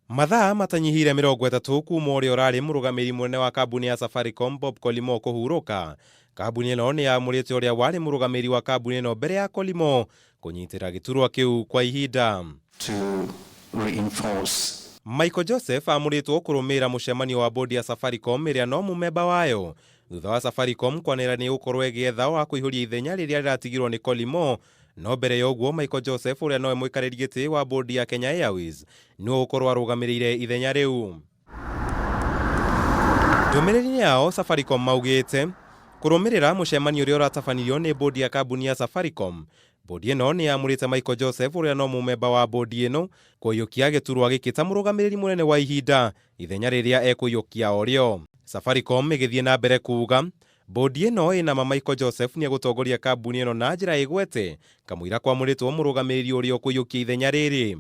Mathaa matanyihire 30 kuma uria urari murugamiri munene wa kambuni ya Safaricom Bob Collymore kuhuruka. Kambuni ino ni amuritwo uria wari murugamiri wa kambuni ino mbere ya Collymore kunyitira giturwa kiu kwa ihinda. Michael Joseph amuritwo kurumirira mucemanio wa bodi ya Safaricom iria no mumemba wayo thutha wa Safaricom kwanira ni ukorwo egietha wa kuihuria ithenya riria riratigirwo ni Collymore. No mbere ya uguo Michael Joseph uria noe muikariri giti wa bodi ya Kenya Airways niwe ukorwo arugamirire ithenya riu. Ndumiriri yao Safaricom maugite kurumirira mucemanio uria uratafanirio ni bodi ya kambuni ya Safaricom. Bodi ino ni amurite Michael Joseph uria no mumemba wa bodi ino kuyiukia giturwa giki ta murugamiriri munene wa ihinda ithenya riria ekuyiukia orio. Safaricom igithie na mbere kuuga bodi ino ina Michael Joseph ni gutongoria kambuni ino na njira igwete kamwira kwamuritwo murugamiriri uria ukuyiukia ithenya riri.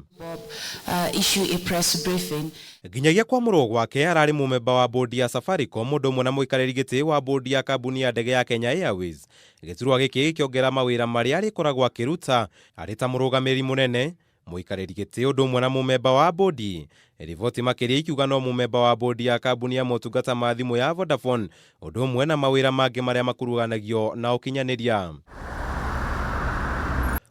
Ginyagia kwamurwo gwake arari mumemba wa bodi ya Safaricom mundu mwe na muikariri giti wa bodi ya kambuni ya ndege ya Kenya Airways. Giturwa giki kiongera mawira maria arikoragwo akiruta ari ta murugamiriri munene muikariri giti undu mwe na mumemba wa bodi. Rivoti makiria ikiuga no mumemba wa bodi ya kambuni ya motungata ma thimu ya Vodafone undu mwe na mawira mangi maria makuruganagio na ukinyaniria.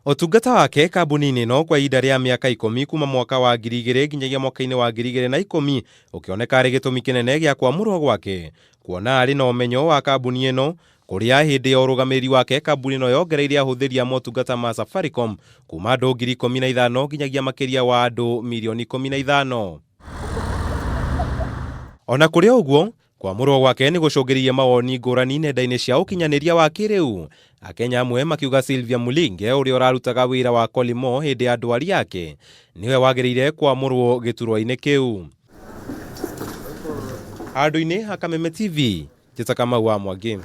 Utungata wake kambuni-ini no kwa ihinda ria miaka 10 kuma mwaka wa 2000 nginyagia mwaka-ini wa 2010 ukioneka ari gitumi kinene gia kwamurwo gwake kuona ari na umenyo wa kambuni ino kuria hindi ya urugamiriri wake kambuni ino yongereire ahuthiri a motungata ma Safaricom kuma andu 15,000 nginyagia makiria wa andu milioni 15. Ona kuria uguo kwamurwo gwake ni gucungiririe mawoni ngurani nenda-ini cia ukinyaniria wa kiriu. Akenya amwe makiuga Sylvia Mulinge uria urarutaga wira wa Collymore hindi ya ndwari yake niwe wagiriire kwamurwo giturwa-ini kiu. Handu-ini ha Kameme TV, Kameme wa Mwaki.